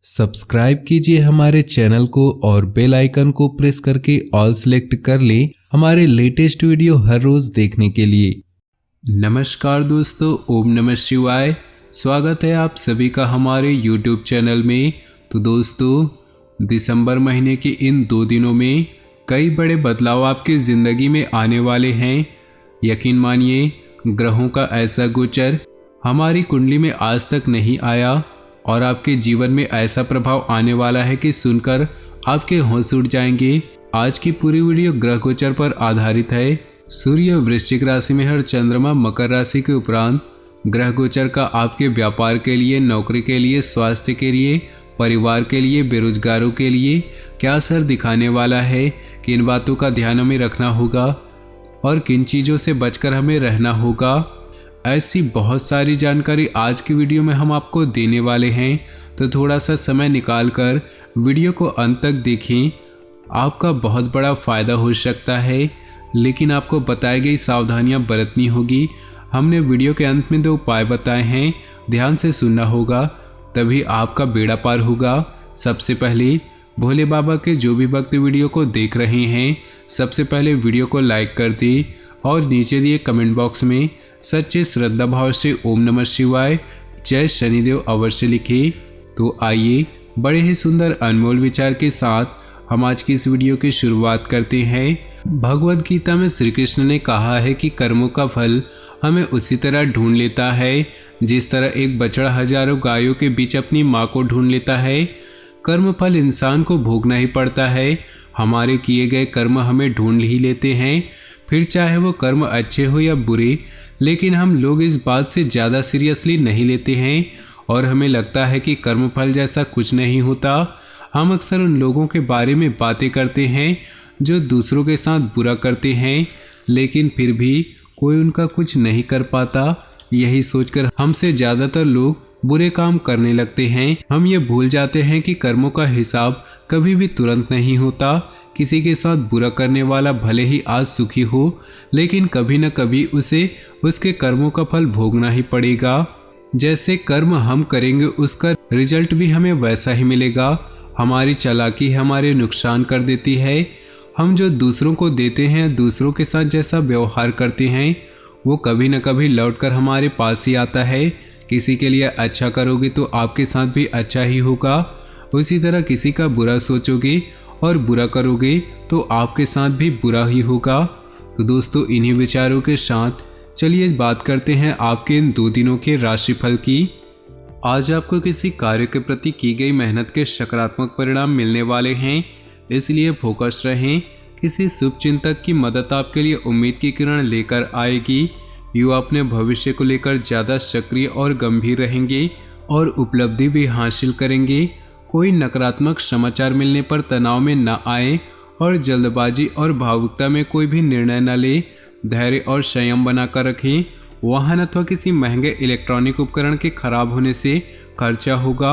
Subscribe कीजिए हमारे channel को और बेल आइकन को प्रेस करके ऑल सेलेक्ट कर लें हमारे लेटेस्ट वीडियो हर रोज देखने के लिए। नमस्कार दोस्तों, ओम नमः शिवाय। स्वागत है आप सभी का हमारे यूट्यूब चैनल में। तो दोस्तों, दिसंबर महीने के इन 2 दिनों में कई बड़े बदलाव आपकी ज़िंदगी में आने वाले हैं। यकीन मानिए, ग्रहों का ऐसा गोचर हमारी कुंडली में आज तक नहीं आया और आपके जीवन में ऐसा प्रभाव आने वाला है कि सुनकर आपके होश उड़ जाएंगे। आज की पूरी वीडियो ग्रह गोचर पर आधारित है। सूर्य वृश्चिक राशि में और चंद्रमा मकर राशि के उपरांत ग्रह गोचर का आपके व्यापार के लिए, नौकरी के लिए, स्वास्थ्य के लिए, परिवार के लिए, बेरोजगारों के लिए क्या असर दिखाने वाला है, किन बातों का ध्यान हमें रखना होगा और किन चीज़ों से बचकर हमें रहना होगा। ऐसी बहुत सारी जानकारी आज की वीडियो में हम आपको देने वाले हैं, तो थोड़ा सा समय निकालकर वीडियो को अंत तक देखें। आपका बहुत बड़ा फ़ायदा हो सकता है, लेकिन आपको बताई गई सावधानियां बरतनी होगी। हमने वीडियो के अंत में 2 उपाय बताए हैं, ध्यान से सुनना होगा, तभी आपका बेड़ा पार होगा। सबसे पहले भोले बाबा के जो भी भक्त वीडियो को देख रहे हैं, सबसे पहले वीडियो को लाइक कर दें और नीचे दिए कमेंट बॉक्स में सच्चे श्रद्धा भाव से ओम नमः शिवाय, जय शनिदेव अवश्य लिखें। तो आइए बड़े ही सुंदर अनमोल विचार के साथ हम आज की इस वीडियो की शुरुआत करते हैं। भगवद गीता में श्री कृष्ण ने कहा है कि कर्मों का फल हमें उसी तरह ढूंढ लेता है जिस तरह एक बछड़ा हजारों गायों के बीच अपनी माँ को ढूंढ लेता है। कर्म फल इंसान को भोगना ही पड़ता है। हमारे किए गए कर्म हमें ढूंढ ही लेते हैं, फिर चाहे वो कर्म अच्छे हो या बुरे। लेकिन हम लोग इस बात से ज़्यादा सीरियसली नहीं लेते हैं और हमें लगता है कि कर्मफल जैसा कुछ नहीं होता। हम अक्सर उन लोगों के बारे में बातें करते हैं जो दूसरों के साथ बुरा करते हैं, लेकिन फिर भी कोई उनका कुछ नहीं कर पाता। यही सोचकर हमसे ज़्यादातर लोग बुरे काम करने लगते हैं। हम ये भूल जाते हैं कि कर्मों का हिसाब कभी भी तुरंत नहीं होता। किसी के साथ बुरा करने वाला भले ही आज सुखी हो, लेकिन कभी न कभी उसे उसके कर्मों का फल भोगना ही पड़ेगा। जैसे कर्म हम करेंगे उसका रिजल्ट भी हमें वैसा ही मिलेगा। हमारी चालाकी हमारे नुकसान कर देती है। हम जो दूसरों को देते हैं, दूसरों के साथ जैसा व्यवहार करते हैं, वो कभी न कभी लौटकर हमारे पास ही आता है। किसी के लिए अच्छा करोगे तो आपके साथ भी अच्छा ही होगा, उसी तरह किसी का बुरा सोचोगे और बुरा करोगे तो आपके साथ भी बुरा ही होगा। तो दोस्तों, इन्हीं विचारों के साथ चलिए बात करते हैं आपके इन 2 दिनों के राशिफल की। आज आपको किसी कार्य के प्रति की गई मेहनत के सकारात्मक परिणाम मिलने वाले हैं, इसलिए फोकस रहें। किसी शुभ चिंतक की मदद आपके लिए उम्मीद की किरण लेकर आएगी। युवा अपने भविष्य को लेकर ज़्यादा सक्रिय और गंभीर रहेंगे और उपलब्धि भी हासिल करेंगे। कोई नकारात्मक समाचार मिलने पर तनाव में न आए और जल्दबाजी और भावुकता में कोई भी निर्णय न ले। धैर्य और संयम बनाकर रखें। वाहन अथवा किसी महंगे इलेक्ट्रॉनिक उपकरण के खराब होने से खर्चा होगा।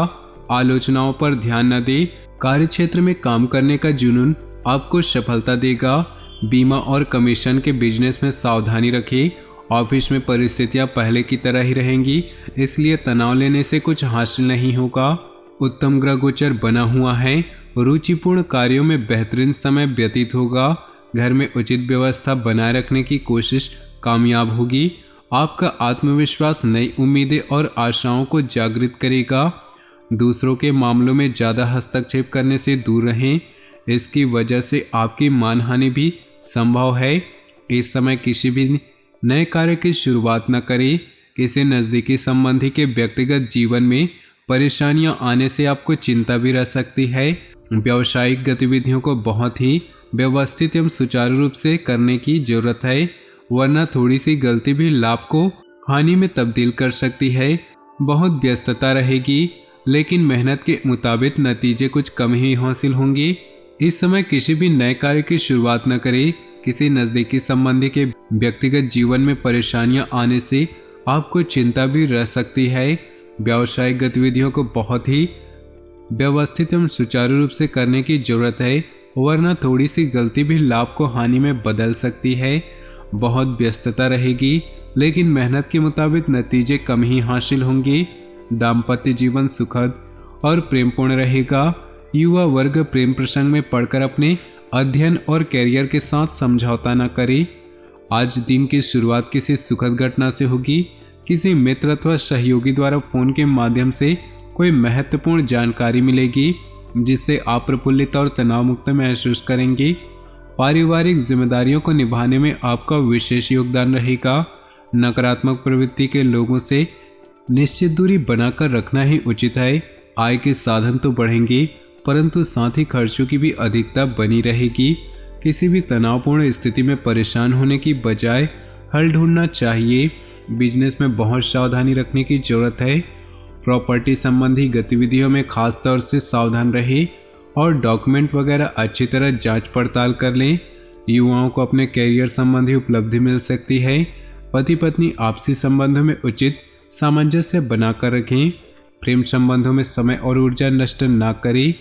आलोचनाओं पर ध्यान न दें। कार्यक्षेत्र में काम करने का जुनून आपको सफलता देगा। बीमा और कमीशन के बिजनेस में सावधानी रखें। ऑफिस में परिस्थितियां पहले की तरह ही रहेंगी, इसलिए तनाव लेने से कुछ हासिल नहीं होगा। उत्तम ग्रह गोचर बना हुआ है। रुचिपूर्ण कार्यों में बेहतरीन समय व्यतीत होगा। घर में उचित व्यवस्था बनाए रखने की कोशिश कामयाब होगी। आपका आत्मविश्वास नई उम्मीदें और आशाओं को जागृत करेगा। दूसरों के मामलों में ज़्यादा हस्तक्षेप करने से दूर रहें, इसकी वजह से आपकी मानहानि भी संभव है। इस समय किसी भी नए कार्य की शुरुआत न करें। किसी नज़दीकी संबंधी के व्यक्तिगत जीवन में परेशानियां आने से आपको चिंता भी रह सकती है। व्यावसायिक गतिविधियों को बहुत ही व्यवस्थित एवं सुचारू रूप से करने की जरूरत है, वरना थोड़ी सी गलती भी लाभ को हानि में तब्दील कर सकती है। बहुत व्यस्तता रहेगी, लेकिन मेहनत के मुताबिक नतीजे कुछ कम ही हासिल होंगे। इस समय किसी भी नए कार्य की शुरुआत न करें। किसी नज़दीकी संबंधी के व्यक्तिगत जीवन में परेशानियां आने से आपको चिंता भी रह सकती है। व्यावसायिक गतिविधियों को बहुत ही व्यवस्थित एवं सुचारू रूप से करने की जरूरत है, वरना थोड़ी सी गलती भी लाभ को हानि में बदल सकती है। बहुत व्यस्तता रहेगी, लेकिन मेहनत के मुताबिक नतीजे कम ही हासिल होंगे। दाम्पत्य जीवन सुखद और प्रेमपूर्ण रहेगा। युवा वर्ग प्रेम प्रसंग में पढ़कर अपने अध्ययन और कैरियर के साथ समझौता न करे। आज दिन की शुरुआत किसी सुखद घटना से होगी। किसी मित्र अथवा सहयोगी द्वारा फोन के माध्यम से कोई महत्वपूर्ण जानकारी मिलेगी, जिससे आप प्रफुल्लित और तनाव मुक्त महसूस करेंगे। पारिवारिक जिम्मेदारियों को निभाने में आपका विशेष योगदान रहेगा। नकारात्मक प्रवृत्ति के लोगों से निश्चित दूरी बनाकर रखना ही उचित है। आय के साधन तो बढ़ेंगे, परंतु साथ ही खर्चों की भी अधिकता बनी रहेगी। किसी भी तनावपूर्ण स्थिति में परेशान होने की बजाय हल ढूंढना चाहिए। बिजनेस में बहुत सावधानी रखने की जरूरत है। प्रॉपर्टी संबंधी गतिविधियों में खास तौर से सावधान रहें और डॉक्यूमेंट वगैरह अच्छी तरह जांच पड़ताल कर लें। युवाओं को अपने कैरियर संबंधी उपलब्धि मिल सकती है। पति पत्नी आपसी संबंधों में उचित सामंजस्य बनाकर रखें। प्रेम संबंधों में समय और ऊर्जा नष्ट न करें।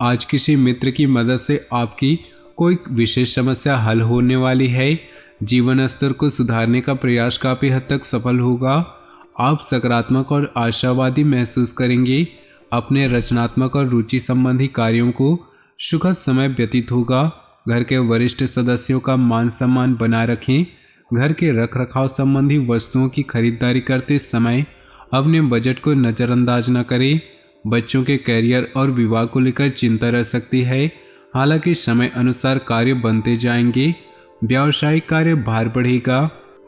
आज किसी मित्र की मदद से आपकी कोई विशेष समस्या हल होने वाली है। जीवन स्तर को सुधारने का प्रयास काफ़ी हद तक सफल होगा। आप सकारात्मक और आशावादी महसूस करेंगे। अपने रचनात्मक और रुचि संबंधी कार्यों को सुखद समय व्यतीत होगा। घर के वरिष्ठ सदस्यों का मान सम्मान बनाए रखें। घर के रखरखाव संबंधी वस्तुओं की खरीदारी करते समय अपने बजट को नज़रअंदाज न करें। बच्चों के कैरियर और विवाह को लेकर चिंता रह सकती है, हालांकि समय अनुसार कार्य बनते जाएंगे। व्यावसायिक कार्य भार बढ़ेगा,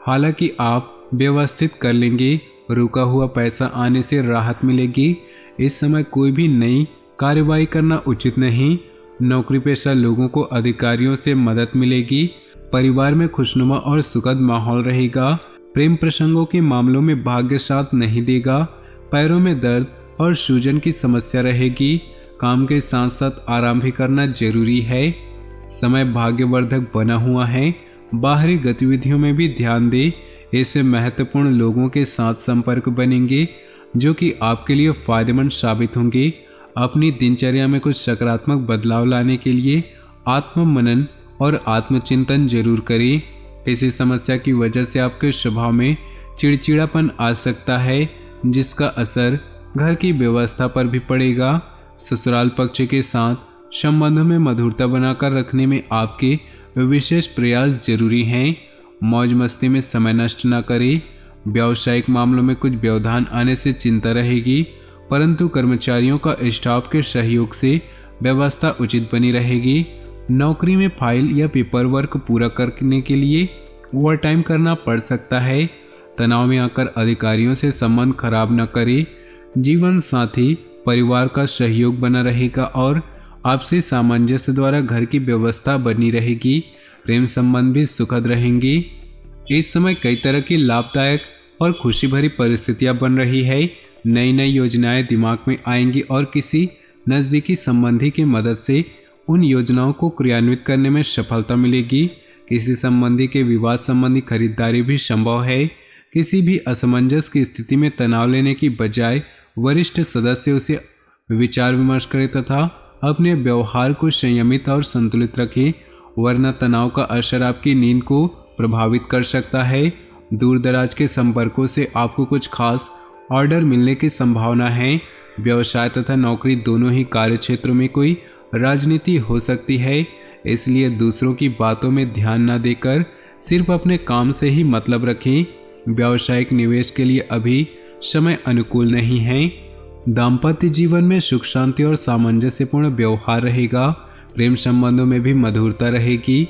हालांकि आप व्यवस्थित कर लेंगे। रुका हुआ पैसा आने से राहत मिलेगी। इस समय कोई भी नई कार्रवाई करना उचित नहीं। नौकरी पेशा लोगों को अधिकारियों से मदद मिलेगी। परिवार में खुशनुमा और सुखद माहौल रहेगा। प्रेम प्रसंगों के मामलों में भाग्य साथ नहीं देगा। पैरों में दर्द और सूजन की समस्या रहेगी। काम के साथ साथ आराम भी करना जरूरी है। समय भाग्यवर्धक बना हुआ है। बाहरी गतिविधियों में भी ध्यान दें। इससे महत्वपूर्ण लोगों के साथ संपर्क बनेंगे जो कि आपके लिए फायदेमंद साबित होंगे। अपनी दिनचर्या में कुछ सकारात्मक बदलाव लाने के लिए आत्ममनन और आत्मचिंतन जरूर करें। किसी समस्या की वजह से आपके स्वभाव में चिड़चिड़ापन आ सकता है, जिसका असर घर की व्यवस्था पर भी पड़ेगा। ससुराल पक्ष के साथ संबंधों में मधुरता बनाकर रखने में आपके विशेष प्रयास जरूरी हैं। मौज मस्ती में समय नष्ट न करें। व्यावसायिक मामलों में कुछ व्यवधान आने से चिंता रहेगी, परंतु कर्मचारियों का स्टाफ के सहयोग से व्यवस्था उचित बनी रहेगी। नौकरी में फाइल या पेपर वर्क पूरा करने के लिए ओवर टाइम करना पड़ सकता है। तनाव में आकर अधिकारियों से संबंध खराब न करें। जीवन साथी परिवार का सहयोग बना रहेगा और आपसी सामंजस्य द्वारा घर की व्यवस्था बनी रहेगी। प्रेम संबंध भी सुखद रहेंगी। इस समय कई तरह की लाभदायक और खुशी भरी परिस्थितियां बन रही है। नई नई योजनाएं दिमाग में आएंगी और किसी नज़दीकी संबंधी की मदद से उन योजनाओं को क्रियान्वित करने में सफलता मिलेगी। किसी संबंधी के विवाह संबंधी खरीदारी भी संभव है। किसी भी असमंजस की स्थिति में तनाव लेने की बजाय वरिष्ठ सदस्य से विचार विमर्श करें तथा अपने व्यवहार को संयमित और संतुलित रखें, वरना तनाव का असर आपकी नींद को प्रभावित कर सकता है। दूर दराज के संपर्कों से आपको कुछ खास ऑर्डर मिलने की संभावना है। व्यवसाय तथा नौकरी दोनों ही कार्य क्षेत्रों में कोई राजनीति हो सकती है, इसलिए दूसरों की बातों में ध्यान न देकर सिर्फ अपने काम से ही मतलब रखें। व्यावसायिक निवेश के लिए अभी समय अनुकूल नहीं है। दाम्पत्य जीवन में सुख शांति और सामंजस्यपूर्ण व्यवहार रहेगा। प्रेम संबंधों में भी मधुरता रहेगी।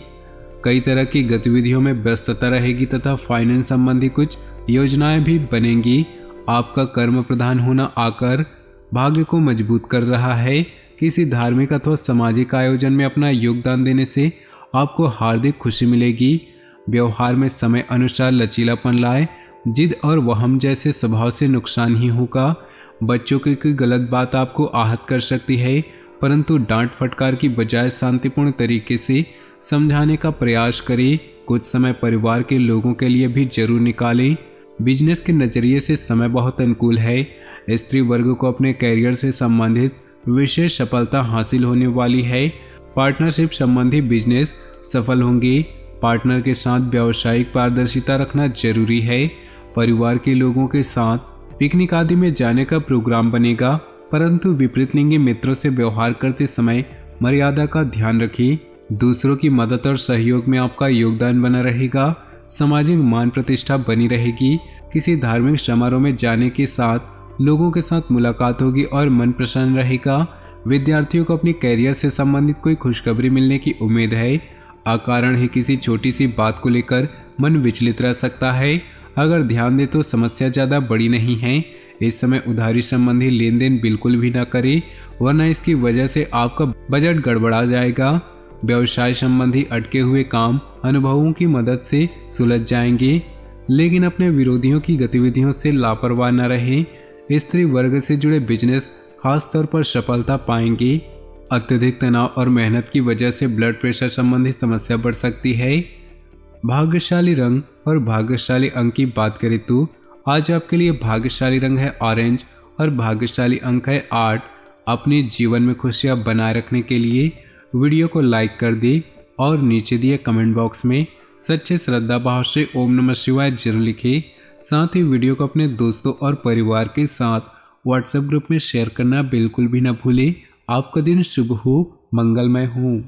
कई तरह की गतिविधियों में व्यस्तता रहेगी तथा फाइनेंस संबंधी कुछ योजनाएं भी बनेंगी। आपका कर्म प्रधान होना आकर भाग्य को मजबूत कर रहा है। किसी धार्मिक अथवा सामाजिक आयोजन में अपना योगदान देने से आपको हार्दिक खुशी मिलेगी। व्यवहार में समय अनुसार लचीलापन लाए। जिद और वहम जैसे स्वभाव से नुकसान ही होगा। बच्चों की कोई गलत बात आपको आहत कर सकती है, परंतु डांट फटकार की बजाय शांतिपूर्ण तरीके से समझाने का प्रयास करें। कुछ समय परिवार के लोगों के लिए भी जरूर निकालें। बिजनेस के नज़रिए से समय बहुत अनुकूल है। स्त्री वर्ग को अपने कैरियर से संबंधित विशेष सफलता हासिल होने वाली है। पार्टनरशिप संबंधी बिजनेस सफल होंगे। पार्टनर के साथ व्यावसायिक पारदर्शिता रखना जरूरी है। परिवार के लोगों के साथ पिकनिक आदि में जाने का प्रोग्राम बनेगा। परंतु विपरीत लिंगी मित्रों से व्यवहार करते समय मर्यादा का ध्यान रखिए। दूसरों की मदद और सहयोग में आपका योगदान बना रहेगा। सामाजिक मान प्रतिष्ठा बनी रहेगी। किसी धार्मिक समारोह में जाने के साथ लोगों के साथ मुलाकात होगी और मन प्रसन्न रहेगा। विद्यार्थियों को अपनी कैरियर से संबंधित कोई खुशखबरी मिलने की उम्मीद है। अकारण ही किसी छोटी सी बात को लेकर मन विचलित रह सकता है। अगर ध्यान दे तो समस्या ज़्यादा बड़ी नहीं है। इस समय उधारी संबंधी लेन देन बिल्कुल भी ना करें, वरना इसकी वजह से आपका बजट गड़बड़ा जाएगा। व्यवसाय संबंधी अटके हुए काम अनुभवों की मदद से सुलझ जाएंगे, लेकिन अपने विरोधियों की गतिविधियों से लापरवाह न रहें। स्त्री वर्ग से जुड़े बिजनेस खास तौर पर सफलता पाएंगे। अत्यधिक तनाव और मेहनत की वजह से ब्लड प्रेशर संबंधी समस्या बढ़ सकती है। भाग्यशाली रंग और भाग्यशाली अंक की बात करें तो आज आपके लिए भाग्यशाली रंग है ऑरेंज और भाग्यशाली अंक है 8। अपने जीवन में खुशियां बनाए रखने के लिए वीडियो को लाइक कर दें और नीचे दिए कमेंट बॉक्स में सच्चे श्रद्धा भाव से ओम नमः शिवाय जरूर लिखें। साथ ही वीडियो को अपने दोस्तों और परिवार के साथ व्हाट्सएप ग्रुप में शेयर करना बिल्कुल भी ना भूलें। आपका दिन शुभ हो, मंगलमय हो।